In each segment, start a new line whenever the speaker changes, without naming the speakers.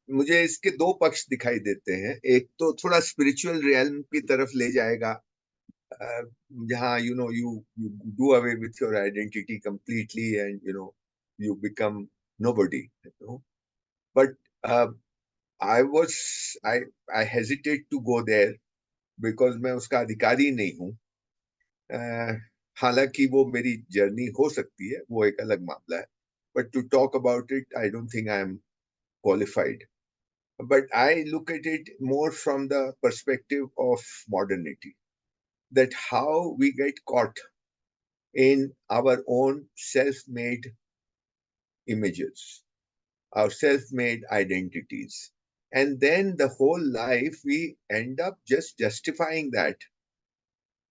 मुझे इसके दो पक्ष दिखाई देते हैं। एक तो थोड़ा स्पिरिचुअल रियल्म की तरफ ले जाएगा, uh, जहाँ you do away with your identity completely and you become nobody, but uh, I was I I hesitate to go there because मैं उसका अधिकारी नहीं हूँ। हालांकि वो मेरी जर्नी हो सकती है, वो एक अलग मामला है, but to talk about it I don't think I am qualified. But I look at it more from the perspective of modernity, that how we get caught in our own self-made images, our self-made identities. And then the whole life we end up just justifying that.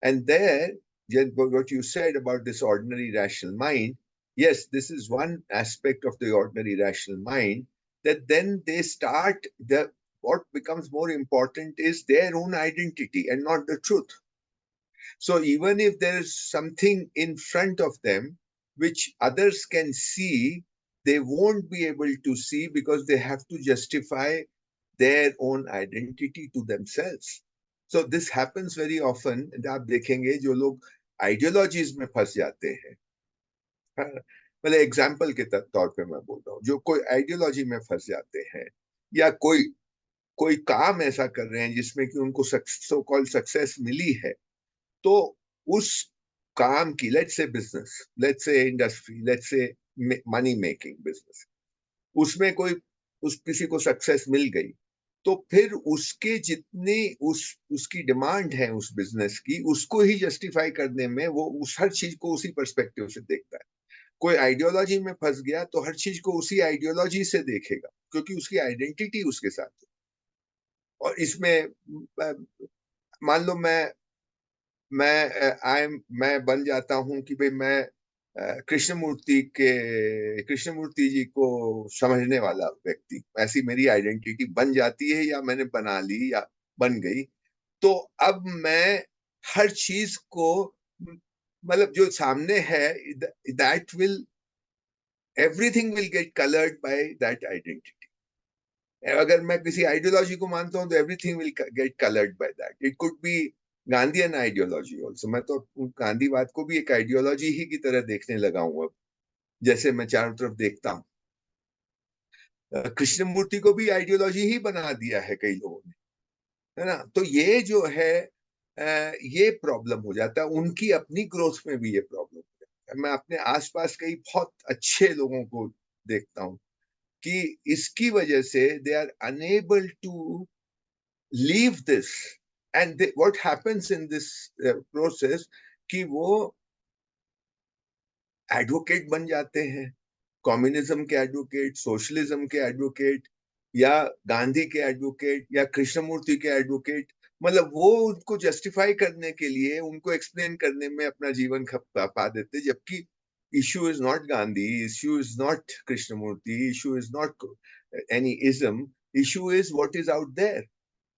And there, just what you said about this ordinary rational mind, yes, this is one aspect of the ordinary rational mind, that then they start the what becomes more important is their own identity and not the truth. So even if there is something in front of them which others can see, they won't be able to see because they have to justify their own identity to themselves. So this happens very often. आप देखेंगे जो लोग ideologies में फंस जाते हैं, मतलब example के तौर पे मैं बोल रहा हूँ, जो कोई आइडियोलॉजी में फंस जाते हैं या कोई कोई काम ऐसा कर रहे हैं जिसमें कि उनको सो कॉल्ड सक्सेस मिली है, तो उस काम की, let's say business, let's say industry, let's say money making business, उसमें कोई किसी को सक्सेस मिल गई, तो फिर उसके जितनी उसकी डिमांड है उस बिजनेस की, उसको ही जस्टिफाई करने में वो उस हर चीज को उसी पर्सपेक्टिव से देखता है। कोई आइडियोलॉजी में फंस गया तो हर चीज को उसी आइडियोलॉजी से देखेगा, क्योंकि उसकी आइडेंटिटी उसके साथ है। और इसमें मान लो मैं बन जाता हूं कि भाई मैं कृष्णमूर्ति जी को समझने वाला व्यक्ति, ऐसी मेरी आइडेंटिटी बन जाती है या मैंने बना ली या बन गई, तो अब मैं हर चीज को, मतलब जो सामने है, that will everything will get coloured by that identity. अगर मैं किसी आइडियोलॉजी को मानता हूं तो everything will get coloured by that. It could be Gandhian ideology also. मैं तो गांधीवाद को भी एक आइडियोलॉजी ही की तरह देखने लगा हूं अब, जैसे मैं चारों तरफ देखता हूँ। कृष्णमूर्ति को भी आइडियोलॉजी ही बना दिया है कई लोगों ने, है ना? तो ये जो है, ये प्रॉब्लम हो जाता है, उनकी अपनी ग्रोथ में भी ये प्रॉब्लम हो जाता है। मैं अपने आसपास कई बहुत अच्छे लोगों को देखता हूँ कि इसकी वजह से they are unable to leave this, and what happens in this process कि वो एडवोकेट बन जाते हैं, कम्युनिज्म के एडवोकेट, सोशलिज्म के एडवोकेट, या गांधी के एडवोकेट, या कृष्णमूर्ति के एडवोकेट। मतलब वो उनको जस्टिफाई करने के लिए, उनको एक्सप्लेन करने में अपना जीवन खपा देते, जबकि issue is not Gandhi, issue is not Krishnamurti, issue is not any ism, issue is what is out there.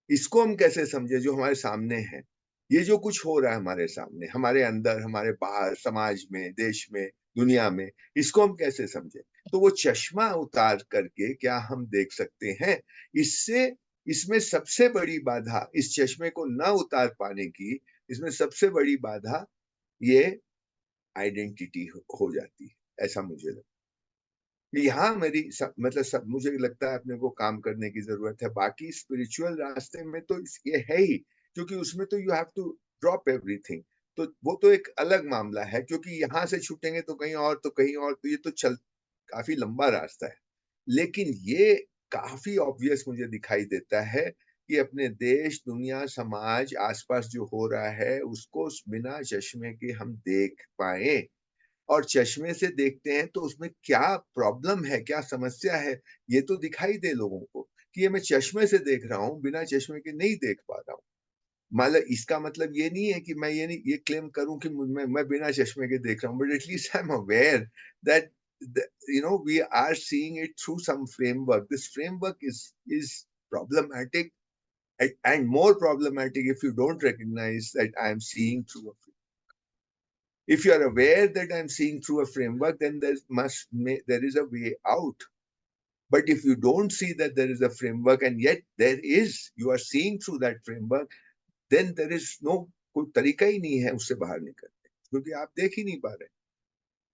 इसको हम कैसे समझे जो हमारे सामने है? ये जो कुछ हो रहा है हमारे सामने, हमारे अंदर, हमारे बाहर, समाज में, देश में, दुनिया में, इसको हम कैसे समझे? तो वो चश्मा उतार करके क्या हम देख सकते हैं? इससे इसमें सबसे बड़ी बाधा, इस चश्मे को न उतार पाने की, इसमें सबसे बड़ी बाधा ये आइडेंटिटी हो जाती है, ऐसा मुझे लगता है। यहाँ मतलब मुझे लगता है अपने को काम करने की जरूरत है। बाकी स्पिरिचुअल रास्ते में तो ये है ही, क्योंकि उसमें तो you have to drop everything. तो वो तो एक अलग मामला है, क्योंकि यहाँ से छूटेंगे तो कहीं और, तो कहीं और, तो ये तो काफी लंबा रास्ता है। लेकिन ये काफी ऑब्वियस मुझे दिखाई देता है कि अपने देश, दुनिया, समाज, आसपास जो हो रहा है उसको बिना चश्मे के हम देख पाए, और चश्मे से देखते हैं तो उसमें क्या प्रॉब्लम है, क्या समस्या है, ये तो दिखाई दे लोगों को कि ये मैं चश्मे से देख रहा हूँ, बिना चश्मे के नहीं देख पा रहा हूँ। मतलब इसका मतलब ये नहीं है कि मैं ये क्लेम करूं कि मैं बिना चश्मे के देख रहा हूं, but at least I am aware that we are seeing it through some framework. This framework is problematic, and more problematic if you don't recognize that I am seeing through a framework. If you are aware that I am seeing through a framework, then there is a way out. But if you don't see that there is a framework and yet there is, you are seeing through that framework, then there is no, कोई तरीका ही नहीं है उससे बाहर निकलने, क्योंकि आप देख ही नहीं पा रहे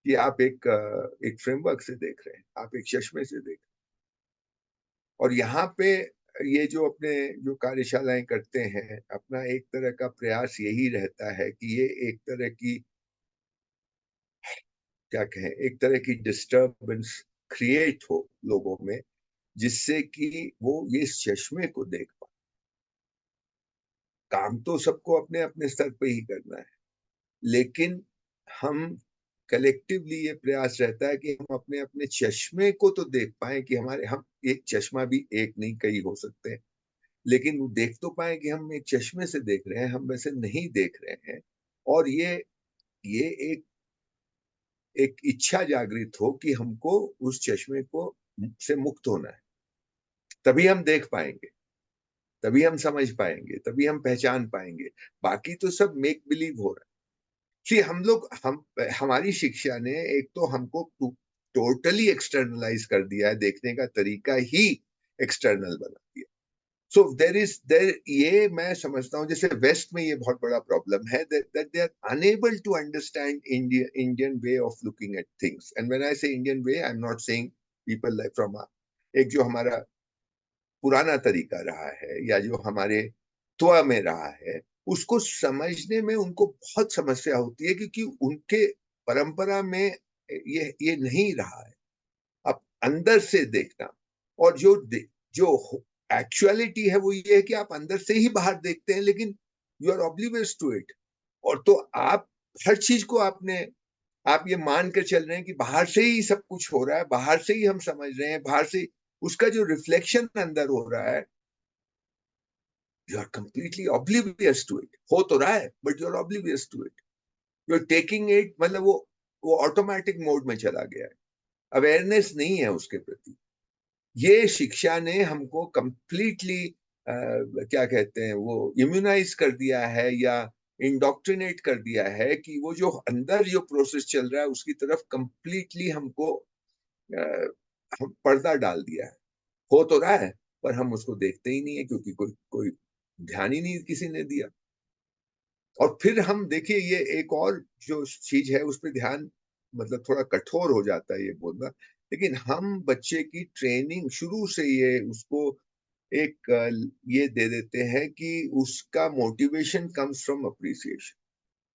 कि आप एक फ्रेमवर्क से देख रहे हैं, आप एक चश्मे से देख रहे हैं। और यहाँ पे ये जो अपने जो कार्यशालाएं करते हैं, अपना एक तरह का प्रयास यही रहता है कि ये एक तरह की, क्या कहें, एक तरह की डिस्टर्बेंस क्रिएट हो लोगों में, जिससे कि वो ये इस चश्मे को देख पाए। काम तो सबको अपने अपने स्तर पे ही करना है, लेकिन हम कलेक्टिवली ये प्रयास रहता है कि हम अपने अपने चश्मे को तो देख पाए कि हमारे, हम एक चश्मा भी एक नहीं कई हो सकते हैं, लेकिन वो देख तो पाए कि हम एक चश्मे से देख रहे हैं, हम वैसे नहीं देख रहे हैं। और ये एक एक इच्छा जागृत हो कि हमको उस चश्मे को से मुक्त होना है, तभी हम देख पाएंगे, तभी हम समझ पाएंगे, तभी हम पहचान पाएंगे। बाकी तो सब मेक बिलीव हो रहा है। जी, हम हमारी शिक्षा ने एक तो हमको टोटली एक्सटर्नलाइज कर दिया है, देखने का तरीका ही एक्सटर्नल बना दिया। सो देर ये मैं समझता हूँ, जैसे वेस्ट में ये बहुत बड़ा प्रॉब्लम है, that they are unable to understand Indian way of looking at things. And when I say Indian way, I am not saying people like from एक जो हमारा पुराना तरीका रहा है या जो हमारे त्व में रहा है, उसको समझने में उनको बहुत समस्या होती है, क्योंकि उनके परंपरा में ये नहीं रहा है। अब अंदर से देखना, और जो एक्चुअलिटी है वो ये है कि आप अंदर से ही बाहर देखते हैं, लेकिन you are oblivious to it. और तो आप हर चीज को आप ये मान कर चल रहे हैं कि बाहर से ही सब कुछ हो रहा है, बाहर से ही हम समझ रहे हैं, बाहर से उसका जो रिफ्लेक्शन अंदर हो रहा है, you are completely oblivious to it. हो तो रहा है, but you are oblivious to it, you are taking it, मतलब वो ऑटोमेटिक मोड में चला गया है, अवेयरनेस नहीं है उसके प्रति। ये शिक्षा ने हमको कंप्लीटली क्या कहते हैं, वो इम्यूनाइज कर दिया है या इंडोक्ट्रिनेट कर दिया है कि वो जो अंदर जो प्रोसेस चल रहा है उसकी तरफ कंप्लीटली हमको हम पर्दा डाल दिया है। हो तो रहा है, पर हम उसको देखते ही नहीं है, क्योंकि कोई कोई ध्यान ही नहीं किसी ने दिया। और फिर हम देखिए, ये एक और जो चीज है उस पर ध्यान, मतलब थोड़ा कठोर हो जाता है ये बोलना, लेकिन हम बच्चे की ट्रेनिंग शुरू से ये उसको एक ये दे देते हैं कि उसका motivation comes from appreciation,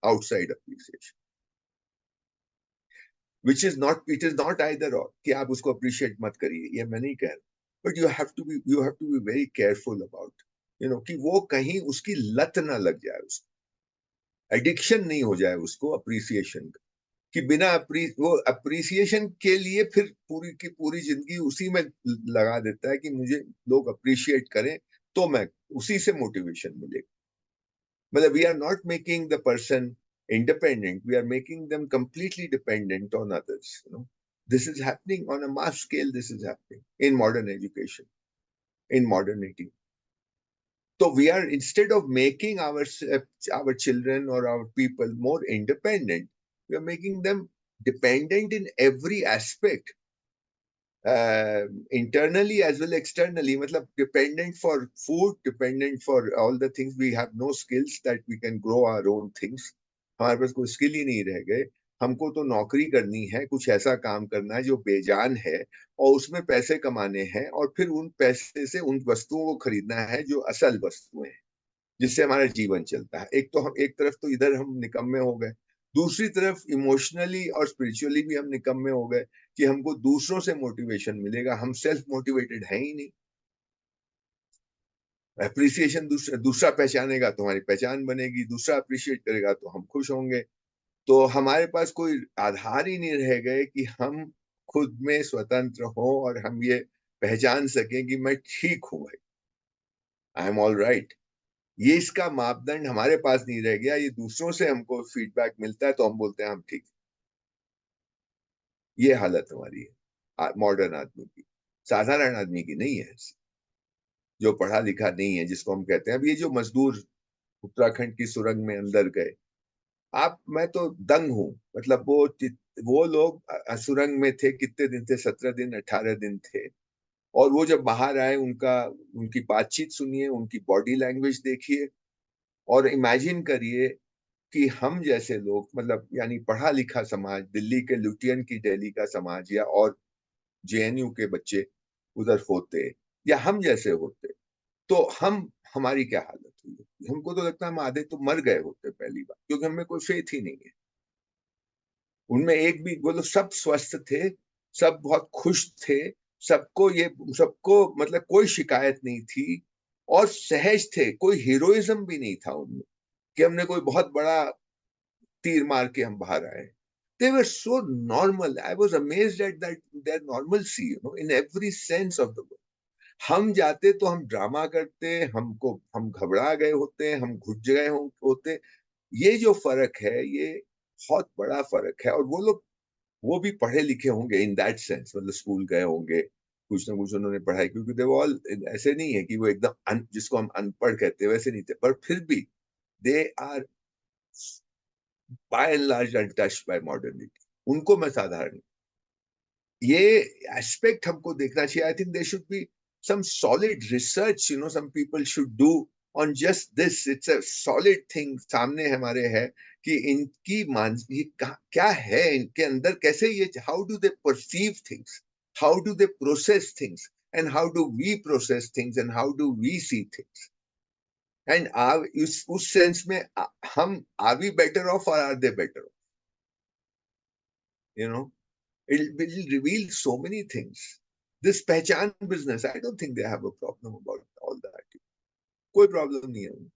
outside appreciation, which is not, it is not either और, कि आप उसको अप्रिशिएट मत करिए, ये मैं नहीं कह रहा, but you have to be very careful about, कि वो कहीं उसकी लत ना लग जाए, उसको एडिक्शन नहीं हो जाए उसको अप्रिसिएशन का, कि वो अप्रिसिएशन के लिए फिर पूरी की पूरी जिंदगी उसी में लगा देता है कि मुझे लोग अप्रिशिएट करें, तो मैं उसी से मोटिवेशन मिलेगा। मतलब we are not making the person independent, we are making them completely dependent on others. This is happening on a mass scale. This is happening in modern education, in modernity. So we are, instead of making our children or our people more independent, we are making them dependent in every aspect, internally as well externally. मतलब dependent for food, dependent for all the things. We have no skills that we can grow our own things. हमारे पास कोई skill ही नहीं रह गए। हमको तो नौकरी करनी है, कुछ ऐसा काम करना है जो बेजान है, और उसमें पैसे कमाने हैं, और फिर उन पैसे से उन वस्तुओं को खरीदना है जो असल वस्तुएं हैं, जिससे हमारा जीवन चलता है। एक तो हम, एक तरफ तो इधर हम निकम्मे हो गए, दूसरी तरफ इमोशनली और स्पिरिचुअली भी हम निकम्मे हो गए कि हमको दूसरों से मोटिवेशन मिलेगा, हम सेल्फ मोटिवेटेड है ही नहीं। अप्रिसिएशन दूसरा दूसरा पहचानेगा तो हमारी पहचान बनेगी, दूसरा अप्रिशिएट करेगा तो हम खुश होंगे। तो हमारे पास कोई आधार ही नहीं रह गए कि हम खुद में स्वतंत्र हों और हम ये पहचान सकें कि मैं ठीक हूं भाई, आई एम ऑल राइट। ये इसका मापदंड हमारे पास नहीं रह गया, ये दूसरों से हमको फीडबैक मिलता है तो हम बोलते हैं हम ठीक। ये हालत हमारी है मॉडर्न आदमी की, साधारण आदमी की नहीं है, जो पढ़ा लिखा नहीं है, जिसको हम कहते हैं। अब ये जो मजदूर उत्तराखंड की सुरंग में अंदर गए, आप, मैं तो दंग हूं। मतलब वो लोग सुरंग में थे, कितने दिन थे, 17 दिन 18 दिन थे। और वो जब बाहर आए उनकी बातचीत सुनिए, उनकी बॉडी लैंग्वेज देखिए और इमेजिन करिए कि हम जैसे लोग मतलब यानी पढ़ा लिखा समाज, दिल्ली के लुटियन की दिल्ली का समाज या और जेएनयू के बच्चे उधर होते या हम जैसे होते, तो हमारी क्या हालत हुई होती? हमको तो लगता है हम आधे तो मर गए होते पहली बार, क्योंकि हमें कोई फेथ ही नहीं है। उनमें एक भी वो लोग सब स्वस्थ थे, सब बहुत खुश थे, सबको मतलब कोई शिकायत नहीं थी और सहज थे, कोई हीरोइज़्म भी नहीं था उनमें, कि हमने कोई बहुत बड़ा तीर मार के हम बाहर आए। They were so normal. I was amazed at that their normalcy, in every sense of the word. हम जाते तो हम ड्रामा करते, हम घबरा गए होते, हम घुट गए होते। ये जो फ़र्क है, ये बहुत बड़ा फ़र्क है और वो लोग वो भी पढ़े लिखे होंगे इन दैट सेंस मतलब स्कूल गए होंगे, कुछ ना कुछ उन्होंने पढ़ाई क्योंकि दे वर ऑल ऐसे नहीं है कि वो एकदम जिसको हम अनपढ़ कहते हैं वैसे नहीं थे, पर फिर भी they are by and large untouched by modernity. उनको मैं साधारण ये एस्पेक्ट हमको देखना चाहिए। I think there should be some solid research, some people should do on just this. It's a solid thing सामने हमारे है कि इनकी ये क्या है इनके अंदर, कैसे ये how do they perceive things, how do they process things and how do we process things and how do we see things and are उस सेंस में हम आर वी बेटर ऑफ और are they better off, you know it will reveal so many things. This पहचान business, I don't think they have a problem about all that. कोई problem नहीं है उनको।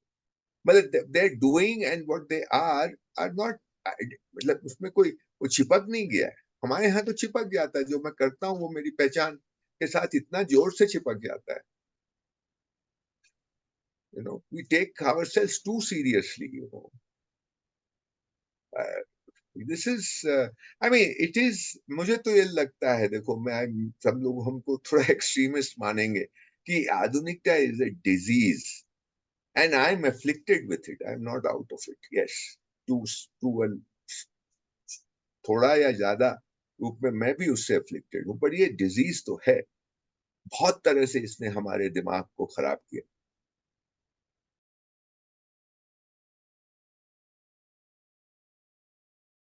मतलब they're doing and what they are not मतलब उसमें कोई वो चिपक नहीं गया है। हमारे यहाँ तो चिपक जाता है, जो मैं करता हूँ वो मेरी पहचान के साथ इतना जोर से चिपक जाता है। We take ourselves too seriously. Uh, this is I mean it is मुझे तो ये लगता है, देखो मैं सब लोग हमको थोड़ा एक्सट्रीमिस्ट मानेंगे कि आधुनिकता is a disease and I am afflicted with it, I am not out of it, yes, to to थोड़ा या ज्यादा रूप में मैं भी उससे एफ्लिक्टेड हूँ, पर ये डिजीज तो है, बहुत तरह से इसने हमारे दिमाग को खराब किया।